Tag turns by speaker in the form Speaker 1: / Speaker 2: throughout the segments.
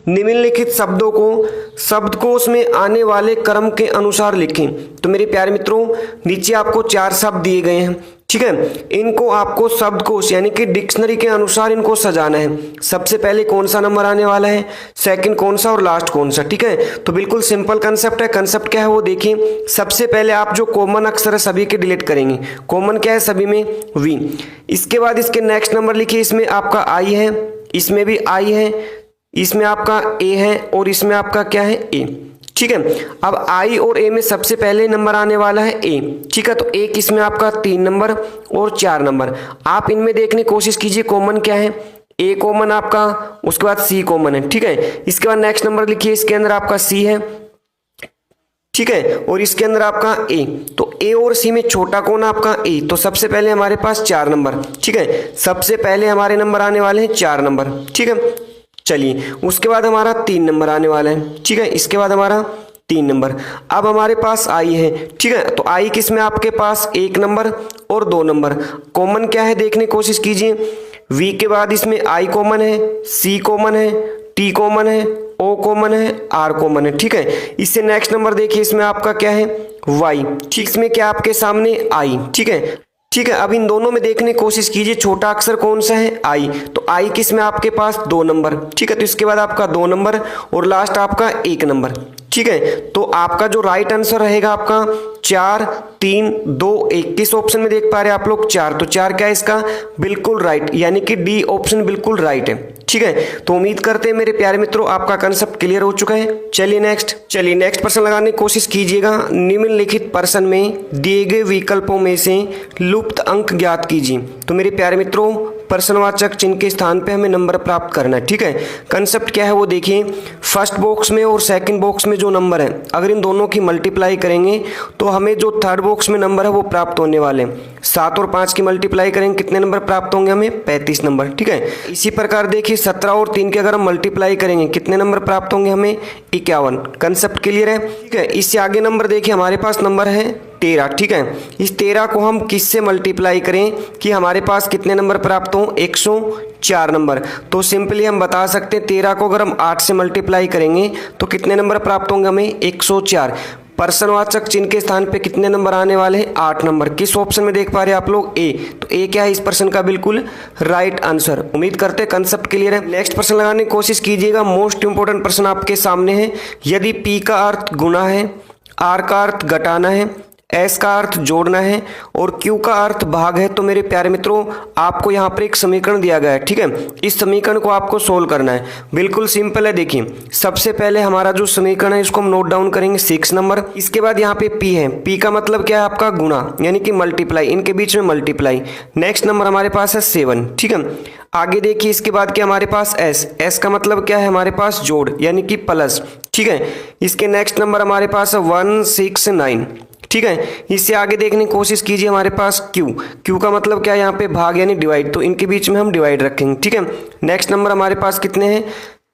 Speaker 1: निम्नलिखित शब्दों को शब्दकोश में आने वाले क्रम के अनुसार लिखें। तो मेरे प्यारे मित्रों, नीचे आपको 4 शब्द दिए गए हैं, ठीक है। इनको आपको शब्दकोश यानी कि डिक्शनरी के अनुसार इनको सजाना है। सबसे पहले कौन सा नंबर आने वाला है, सेकंड कौन सा और लास्ट कौन सा, ठीक है। तो बिल्कुल सिंपल कंसेप्ट है। कंसेप्ट क्या है वो देखिए। सबसे पहले आप जो कॉमन अक्षर है सभी के डिलीट करेंगे। कॉमन क्या है सभी में, वी। इसके बाद इसके नेक्स्ट नंबर लिखिए। इसमें आपका आई है, इसमें भी आई है, इसमें आपका ए है और इसमें आपका क्या है, ए, ठीक है। अब आई और ए में सबसे पहले नंबर आने वाला है ए, ठीक है। तो एक इसमें आपका 3 नंबर और 4 नंबर। आप इनमें देखने की कोशिश कीजिए कॉमन क्या है। ए कॉमन आपका, उसके बाद सी कॉमन है, ठीक है। इसके बाद नेक्स्ट नंबर लिखिए। इसके अंदर आपका सी है, ठीक है, और इसके अंदर आपका ए। तो ए और सी में छोटा कौन आपका ए। तो सबसे पहले हमारे पास 4 नंबर, ठीक है। सबसे पहले हमारे नंबर आने वाले हैं 4 नंबर, ठीक है। चलिए, उसके बाद हमारा 3 नंबर आने वाला है, ठीक है। इसके बाद हमारा 3 नंबर। अब हमारे पास आई है, ठीक है। तो आई किस में आपके पास 1 नंबर और 2 नंबर। कॉमन क्या है देखने की कोशिश कीजिए। वी के बाद इसमें आई कॉमन है, सी कॉमन है, टी कॉमन है, ओ कॉमन है, आर कॉमन है, ठीक है। इससे नेक्स्ट नंबर देखिए। इसमें आपका क्या है, वाई, ठीक। इसमें क्या आपके सामने आई, ठीक है, ठीक है। अब इन दोनों में देखने की कोशिश कीजिए छोटा अक्षर कौन सा है, आई। तो आई किस में आपके पास 2 नंबर, ठीक है। तो इसके बाद आपका 2 नंबर और लास्ट आपका 1 नंबर, ठीक है। तो आपका जो राइट आंसर रहेगा आपका 4 3 2 1। किस ऑप्शन में देख पा रहे हैं आप लोग, 4। तो 4 क्या है इसका, बिल्कुल राइट, यानी कि डी ऑप्शन बिल्कुल राइट है, ठीक है। तो उम्मीद करते हैं मेरे प्यारे मित्रों आपका कंसेप्ट क्लियर हो चुका है। चलिए नेक्स्ट प्रश्न लगाने की कोशिश कीजिएगा। निम्नलिखित प्रश्न में दिए गए विकल्पों में से लुप्त अंक ज्ञात कीजिए। तो मेरे प्यारे मित्रों, प्रश्नवाचक चिन्ह के स्थान पे हमें नंबर प्राप्त करना है, ठीक है। कंसेप्ट क्या है वो देखिए। फर्स्ट बॉक्स में और सेकंड बॉक्स में जो नंबर है, अगर इन दोनों की मल्टीप्लाई करेंगे तो हमें जो थर्ड बॉक्स में नंबर है वो प्राप्त होने वाले हैं। 7 और 5 की मल्टीप्लाई करेंगे कितने नंबर प्राप्त होंगे हमें, 35 नंबर, ठीक है। इसी प्रकार देखिए 17 और 3 के अगर हम मल्टीप्लाई करेंगे कितने नंबर प्राप्त होंगे हमें, 51। कंसेप्ट क्लियर है, ठीक है। इससे आगे नंबर देखिए, हमारे पास नंबर है 13, ठीक है। इस 13 को हम किससे मल्टीप्लाई करें कि हमारे पास कितने नंबर प्राप्त हों, 104 नंबर। तो सिंपली हम बता सकते हैं 13 को अगर हम 8 से मल्टीप्लाई करेंगे तो कितने नंबर प्राप्त होंगे हमें, 104। प्रश्नवाचक चिन्ह के स्थान पे कितने नंबर आने वाले हैं, 8 नंबर। किस ऑप्शन में देख पा रहे हैं आप लोग, ए। तो ए क्या है इस प्रश्न का बिल्कुल राइट आंसर। उम्मीद करते हैं कंसेप्ट क्लियर है। नेक्स्ट प्रश्न लगाने की कोशिश कीजिएगा। मोस्ट इंपोर्टेंट प्रश्न आपके सामने है। यदि पी का अर्थ गुणा है, आर का अर्थ घटाना है, एस का अर्थ जोड़ना है और क्यू का अर्थ भाग है, तो मेरे प्यारे मित्रों आपको यहाँ पर एक समीकरण दिया गया है, ठीक है। इस समीकरण को आपको सोल्व करना है। बिल्कुल सिंपल है। देखिए सबसे पहले हमारा जो समीकरण है इसको हम नोट डाउन करेंगे 6 नंबर। इसके बाद यहाँ पे पी है, पी का मतलब क्या है आपका गुणा यानी कि मल्टीप्लाई, इनके बीच में मल्टीप्लाई। नेक्स्ट नंबर हमारे पास है 7, ठीक है। आगे देखिए इसके बाद क्या हमारे पास एस, एस का मतलब क्या है हमारे पास जोड़ यानी कि प्लस, ठीक है। इसके नेक्स्ट नंबर हमारे पास है 1 6 9, ठीक है। इससे आगे देखने की कोशिश कीजिए हमारे पास क्यू, क्यू का मतलब क्या है यहाँ पे भाग यानी डिवाइड, तो इनके बीच में हम डिवाइड रखेंगे, ठीक है। नेक्स्ट नंबर हमारे पास कितने हैं,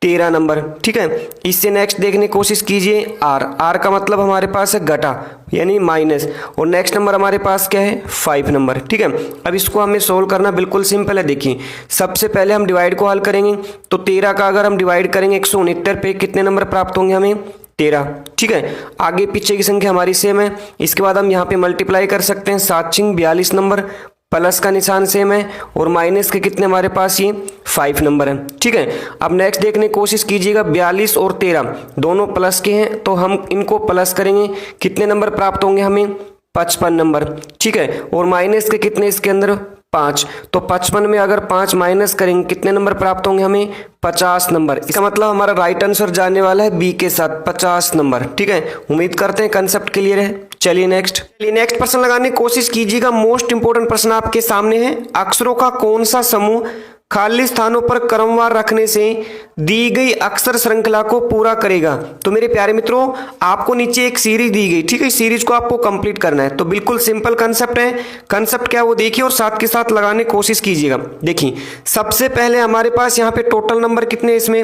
Speaker 1: 13 नंबर, ठीक है। इससे नेक्स्ट देखने की कोशिश कीजिए आर, आर का मतलब हमारे पास है घटा यानी माइनस, और नेक्स्ट नंबर हमारे पास क्या है 5 नंबर, ठीक है। अब इसको हमें सोल्व करना बिल्कुल सिंपल है। देखिए सबसे पहले हम डिवाइड को हल करेंगे तो 13 का अगर हम डिवाइड करेंगे 169 पे कितने नंबर प्राप्त होंगे हमें, 13, ठीक है। आगे पीछे की संख्या हमारी सेम है। इसके बाद हम यहाँ पे मल्टीप्लाई कर सकते हैं, 7 6 42 नंबर, प्लस का निशान सेम है और माइनस के कितने हमारे पास ये 5 नंबर है, ठीक है। अब नेक्स्ट देखने की कोशिश कीजिएगा 42 और 13 दोनों प्लस के हैं तो हम इनको प्लस करेंगे, कितने नंबर प्राप्त होंगे हमें, 55 नंबर, ठीक है। और माइनस के कितने इसके अंदर 5, तो 55 में अगर 5 माइनस करेंगे कितने नंबर प्राप्त होंगे हमें, 50 नंबर। इसका मतलब हमारा राइट आंसर जाने वाला है बी के साथ 50 नंबर, ठीक है। उम्मीद करते हैं कंसेप्ट क्लियर है। चलिए नेक्स्ट प्रश्न लगाने की कोशिश कीजिएगा। मोस्ट इंपोर्टेंट प्रश्न आपके सामने है। अक्षरों का कौन सा समूह खाली स्थानों पर क्रमवार रखने से दी गई अक्षर श्रृंखला को पूरा करेगा। तो मेरे प्यारे मित्रों आपको नीचे एक सीरीज दी गई, ठीक है। सीरीज को आपको कंप्लीट करना है। तो बिल्कुल सिंपल कंसेप्ट है। कंसेप्ट क्या है वो देखिए और साथ के साथ लगाने की कोशिश कीजिएगा। देखिए सबसे पहले हमारे पास यहाँ पे टोटल नंबर कितने इसमें,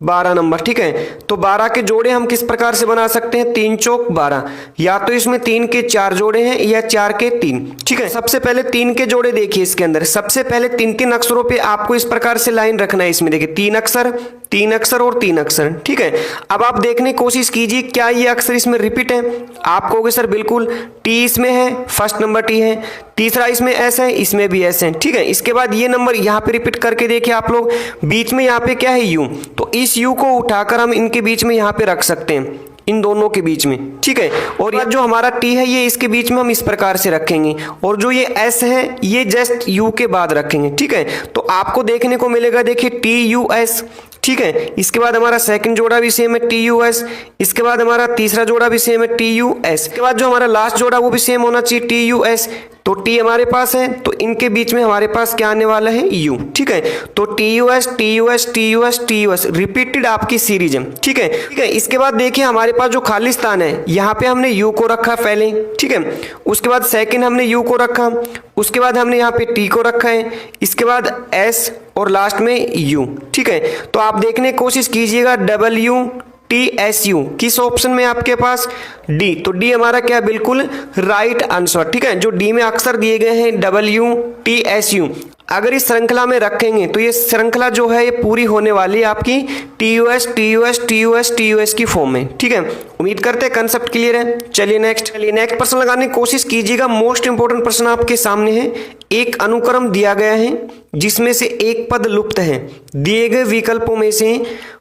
Speaker 1: 12 नंबर, ठीक है। तो 12 के जोड़े हम किस प्रकार से बना सकते हैं, 3 चौक 12, या तो इसमें 3 के 4 जोड़े हैं या 4 के 3, ठीक है। सबसे पहले 3 के जोड़े देखिए इसके अंदर, सबसे पहले 3 3 अक्षरों पे आपको इस प्रकार से लाइन रखना है। इसमें देखिए 3 अक्षर 3 अक्षर और 3 अक्षर, ठीक है। अब आप देखने की कोशिश कीजिए क्या ये अक्षर इसमें रिपीट है। आप कहोगे सर बिल्कुल, टी इसमें है, फर्स्ट नंबर टी है, तीसरा इसमें एस है, इसमें भी एस है, ठीक है। इसके बाद ये नंबर यहाँ पे रिपीट करके देखिए आप लोग, बीच में यहाँ पे क्या है यू, तो इस यू को उठाकर हम इनके बीच में यहाँ पे रख सकते हैं, इन दोनों के बीच में, ठीक है। और ये जो हमारा टी है ये इसके बीच में हम इस प्रकार से रखेंगे, और जो ये एस है ये जस्ट यू के बाद रखेंगे, ठीक है। तो आपको देखने को मिलेगा, देखिए टी यू एस, ठीक है। इसके बाद हमारा सेकंड जोड़ा भी सेम है टी यू एस, इसके बाद हमारा तीसरा जोड़ा भी सेम है टी यू एस, इसके बाद जो हमारा लास्ट जोड़ा वो भी सेम होना चाहिए टी यू एस। तो टी हमारे पास है तो इनके बीच में हमारे पास क्या आने वाला है यू, ठीक है। तो T U S T U S T U S T U S repeated आपकी सीरीज है, ठीक है, ठीक है। इसके बाद देखिए हमारे पास जो खाली स्थान है यहाँ पे हमने यू को रखा पहले, ठीक है। उसके बाद सेकंड हमने यू को रखा, उसके बाद हमने यहाँ पे टी को रखा है, इसके बाद एस और लास्ट में यू, ठीक है। तो आप देखने की कोशिश कीजिएगा डब्ल्यू टी एस यू, किस ऑप्शन में आपके पास डी, तो डी हमारा क्या बिल्कुल राइट आंसर, ठीक है। जो डी में अक्षर दिए गए हैं डब्ल्यू टी एस यू, अगर इस श्रृंखला में रखेंगे तो ये श्रृंखला जो है ये पूरी होने वाली है आपकी T U S T U S T U S T U S की फॉर्म में, ठीक है। उम्मीद करते हैं कंसेप्ट क्लियर है। चलिए नेक्स्ट प्रश्न लगाने की कोशिश कीजिएगा। मोस्ट इंपोर्टेंट प्रश्न आपके सामने है। एक अनुक्रम दिया गया है जिसमें से एक पद लुप्त है, दिए गए विकल्पों में से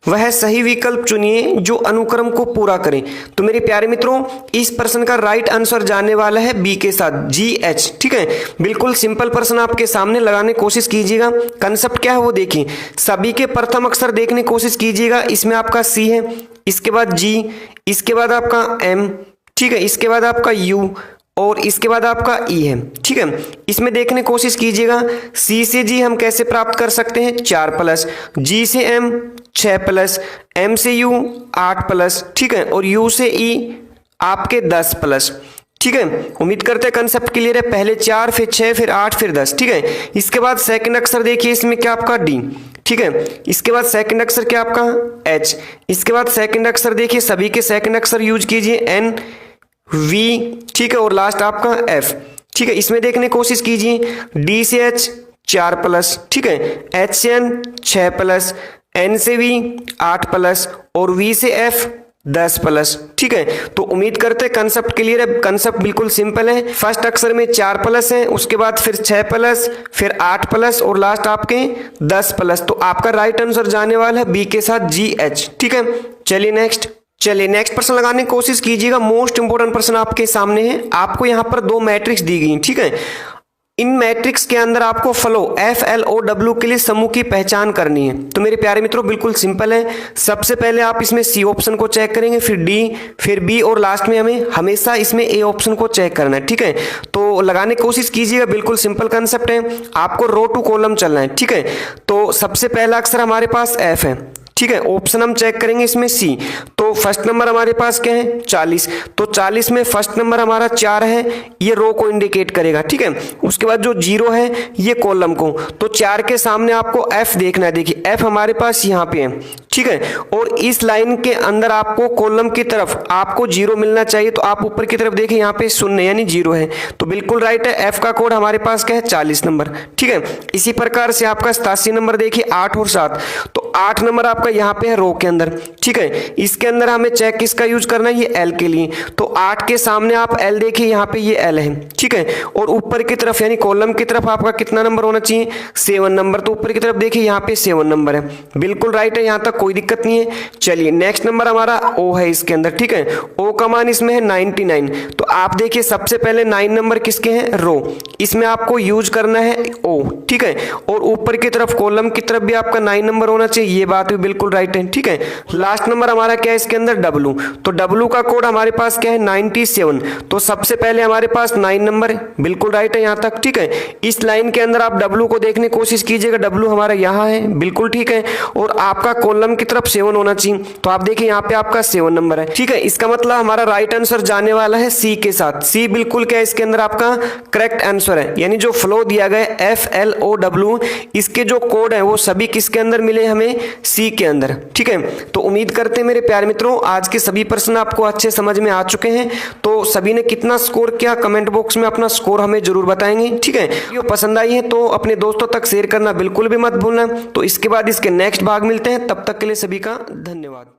Speaker 1: वह सही विकल्प चुनिए जो अनुक्रम को पूरा करे। तो मेरे प्यारे मित्रों इस प्रश्न का राइट आंसर जाने वाला है बी के साथ, जी एच, ठीक है। बिल्कुल सिंपल प्रश्न आपके सामने लगाने की कोशिश कीजिएगा। कंसेप्ट क्या है वो देखिए, सभी के प्रथम अक्षर देखने की कोशिश कीजिएगा। इसमें आपका सी है, इसके बाद जी, इसके बाद आपका एम, ठीक है, इसके बाद आपका यू और इसके बाद आपका ई है, ठीक है। इसमें देखने की कोशिश कीजिएगा, सी से जी हम कैसे प्राप्त कर सकते हैं 4+, जी से एम 6+, एम से यू 8+, ठीक है, और यू से ई आपके 10+, ठीक है। उम्मीद करते हैं कंसेप्ट क्लियर है। पहले 4 फिर 6 फिर 8 फिर 10, ठीक है। इसके बाद सेकंड अक्षर देखिए, इसमें क्या आपका डी, ठीक है। इसके बाद सेकंड अक्षर क्या आपका एच, इसके बाद सेकंड अक्षर देखिए, सभी के सेकंड अक्षर यूज कीजिए एन वी, ठीक है, और लास्ट आपका एफ, ठीक है। इसमें देखने की कोशिश कीजिए, डी से एच 4+, ठीक है, एच से एन 6+, एन से वी 8+ और वी से एफ 10+, ठीक है। तो उम्मीद करते हैं कंसेप्ट क्लियर है। कंसेप्ट बिल्कुल सिंपल है। फर्स्ट अक्षर में 4+ है, उसके बाद फिर 6+, फिर 8+ और लास्ट आपके 10+। तो आपका राइट आंसर जाने वाला है बी के साथ, जी एच, ठीक है। चलिए नेक्स्ट प्रश्न लगाने की कोशिश कीजिएगा। मोस्ट इंपोर्टेंट प्रश्न आपके सामने है। आपको यहाँ पर 2 मैट्रिक्स दी गई, ठीक है। इन मैट्रिक्स के अंदर आपको flow F L O W के लिए समूह की पहचान करनी है। तो मेरे प्यारे मित्रों बिल्कुल सिंपल है। सबसे पहले आप इसमें सी ऑप्शन को चेक करेंगे, फिर डी, फिर बी और लास्ट में हमें हमेशा इसमें ए ऑप्शन को चेक करना है, ठीक है। तो लगाने की कोशिश कीजिएगा। बिल्कुल सिंपल कंसेप्ट है। आपको रो टू कॉलम चलना है, ठीक है। तो सबसे पहला अक्षर हमारे पास एफ है, ठीक है। ऑप्शन हम चेक करेंगे इसमें सी। तो फर्स्ट नंबर हमारे पास क्या है 40, तो 40 में फर्स्ट नंबर हमारा 4 है, ये रो को इंडिकेट करेगा, ठीक है। उसके बाद जो 0 है ये कॉलम को, तो 4 के सामने आपको एफ देखना है। देखिए एफ हमारे पास यहाँ पे है, ठीक है। और इस लाइन के अंदर आपको कॉलम की तरफ आपको 0 मिलना चाहिए, तो आप ऊपर की तरफ देखिए यहाँ पे 0 यानी 0 है, तो बिल्कुल राइट है। एफ का कोड हमारे पास क्या है 40 नंबर, ठीक है। इसी प्रकार से आपका 87 नंबर देखिए 8 और 7, तो 8 नंबर आपका यहाँ पे है रो के अंदर, ठीक है। इसके अंदर हमें चेक किसका यूज करना है, ये एल के लिए। तो 8 के सामने आप एल देखिए, यहाँ पे ये एल है, ठीक है। और ऊपर की तरफ यानी कॉलम की तरफ आपका कितना नंबर होना चाहिए 7 नंबर, तो ऊपर की तरफ देखिए यहाँ पे 7 नंबर है, बिल्कुल राइट है, यहाँ तक कोई दिक्कत नहीं है। चलिए नेक्स्ट नंबर हमारा ओ है इसके अंदर, ठीक है। ओ का मान इसमें है 99, तो आप देखिए सबसे पहले 9 नंबर किसके हैं रो, इसमें आपको यूज करना है ओ, ठीक है। और ऊपर की तरफ कॉलम की तरफ भी आपका 9 नंबर होना चाहिए, ये बात भी बिल्कुल राइट है, ठीक है। लास्ट नंबर हमारा क्या है इसके अंदर डब्लू, तो डब्लू का कोड हमारे पास क्या है 97, तो सबसे पहले हमारे पास 9 नंबर है, बिल्कुल राइट है यहाँ तक, ठीक है। इस लाइन के अंदर आप डब्लू को देखने की कोशिश कीजिएगा, डब्लू हमारा यहाँ है, बिल्कुल ठीक है। और आपका कॉलम की तरफ 7 होना चाहिए, तो आप देखिए यहाँ पे आपका 7 नंबर है, ठीक है। इसका मतलब हमारा राइट आंसर जाने वाला है सी के साथ। सी बिल्कुल क्या है इसके अंदर आपका करेक्ट आंसर है, यानी जो फ्लो दिया गया एफ एल ओ डब्ल्यू, इसके जो कोड है वो सभी किसके अंदर मिले हमें सी के के अंदर। ठीक है, तो उम्मीद करते हैं मेरे प्यारे मित्रों आज के सभी प्रश्न आपको अच्छे समझ में आ चुके हैं। तो सभी ने कितना स्कोर किया कमेंट बॉक्स में अपना स्कोर हमें जरूर बताएंगे। ठीक है, वीडियो पसंद आई है तो अपने दोस्तों तक शेयर करना बिल्कुल भी मत भूलना। तो इसके बाद इसके नेक्स्ट भाग मिलते हैं, तब तक के लिए सभी का धन्यवाद।